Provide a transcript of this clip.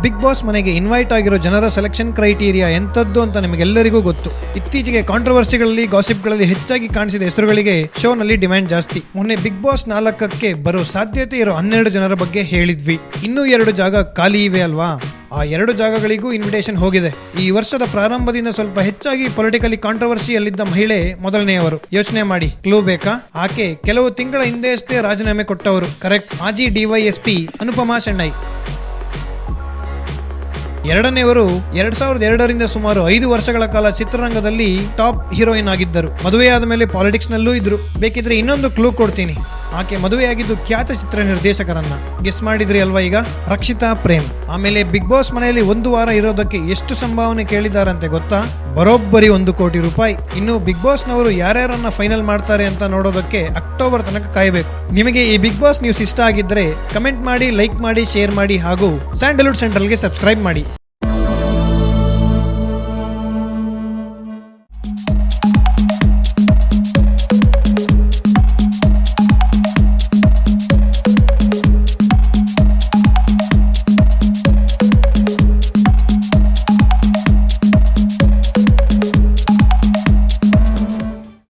Big boss ಮನೆಗೆ invite ಆಗಿರೋ ಜನರ ಸೆಲೆಕ್ಷನ್ ಕ್ರೈಟೀರಿಯಾ ಎಂತದ್ದು ಅಂತ ನಿಮಗೆಲ್ಲರಿಗೂ ಗೊತ್ತು. ಇತ್ತೀಚೆಗೆ ಕಾಂಟ್ರವರ್ಸಿಗಳಲ್ಲಿ, ಗಾಸಿಪ್ಗಳಲ್ಲಿ ಹೆಚ್ಚಾಗಿ ಕಾಣಿಸಿದ ಹೆಸರುಗಳಿಗೆ ಶೋನಲ್ಲಿ ಡಿಮ್ಯಾಂಡ್ ಜಾಸ್ತಿ. ಮೊನ್ನೆ ಬಿಗ್ ಬಾಸ್ 4ಕ್ಕೆ ಬರೋ ಸಾಧ್ಯತೆ ಇರೋ 12 ಜನರ ಬಗ್ಗೆ ಹೇಳಿದ್ವಿ. ಇನ್ನೂ 2 ಜಾಗ ಖಾಲಿ ಇವೆ ಅಲ್ವಾ? ಆ 2 ಜಾಗಗಳಿಗೂ ಇನ್ವಿಟೇಷನ್ ಹೋಗಿದೆ. ಈ ವರ್ಷದ ಪ್ರಾರಂಭದಿಂದ ಸ್ವಲ್ಪ ಹೆಚ್ಚಾಗಿ ಪೊಲಿಟಿಕಲಿ ಕಾಂಟ್ರವರ್ಸಿಯಲ್ಲಿದ್ದ ಮಹಿಳೆ ಮೊದಲನೆಯವರು. ಯೋಚನೆ ಮಾಡಿ, ಕ್ಲೂ ಬೇಕಾ? ಆಕೆ ಕೆಲವು ತಿಂಗಳ ಹಿಂದೆಯಷ್ಟೇ ರಾಜೀನಾಮೆ ಕೊಟ್ಟವರು. ಕರೆಕ್ಟ್, ಮಾಜಿ ಡಿವೈಎಸ್ಪಿ ಅನುಪಮಾ ಶೆಣೈ. ಎರಡನೆಯವರು 2002ರಿಂದ ಸುಮಾರು 5 ವರ್ಷಗಳ ಕಾಲ ಚಿತ್ರರಂಗದಲ್ಲಿ ಟಾಪ್ ಹೀರೋಯಿನ್ ಆಗಿದ್ದರು. ಮದುವೆಯಾದ ಮೇಲೆ ಪಾಲಿಟಿಕ್ಸ್ ನಲ್ಲೂ ಇದ್ರು. ಬೇಕಿದ್ರೆ ಇನ್ನೊಂದು ಕ್ಲೂ ಕೊಡ್ತೀನಿ. ಆಕೆ ಮದುವೆಯಾಗಿದ್ದು ಖ್ಯಾತ ಚಿತ್ರ ನಿರ್ದೇಶಕರನ್ನ. ಗೆಸ್ ಮಾಡಿದ್ರಿ ಅಲ್ವಾ ಈಗ? ರಕ್ಷಿತಾ ಪ್ರೇಮ್. ಆಮೇಲೆ ಬಿಗ್ ಬಾಸ್ ಮನೆಯಲ್ಲಿ 1 ವಾರ ಇರೋದಕ್ಕೆ ಎಷ್ಟು ಸಂಭಾವನೆ ಕೇಳಿದಾರಂತೆ ಗೊತ್ತಾ? ಬರೋಬ್ಬರಿ 1 ಕೋಟಿ ರೂಪಾಯಿ. ಇನ್ನು ಬಿಗ್ ಬಾಸ್ ನವರು ಯಾರ್ಯಾರನ್ನ ಫೈನಲ್ ಮಾಡ್ತಾರೆ ಅಂತ ನೋಡೋದಕ್ಕೆ ಅಕ್ಟೋಬರ್ ತನಕ ಕಾಯಬೇಕು. ನಿಮಗೆ ಈ ಬಿಗ್ ಬಾಸ್ ನ್ಯೂಸ್ ಇಷ್ಟ ಆಗಿದ್ರೆ ಕಮೆಂಟ್ ಮಾಡಿ, ಲೈಕ್ ಮಾಡಿ, ಶೇರ್ ಮಾಡಿ ಹಾಗೂ ಸ್ಯಾಂಡಲ್ವುಡ್ ಸೆಂಟ್ರಲ್ಗೆ ಸಬ್ಸ್ಕ್ರೈಬ್ ಮಾಡಿ.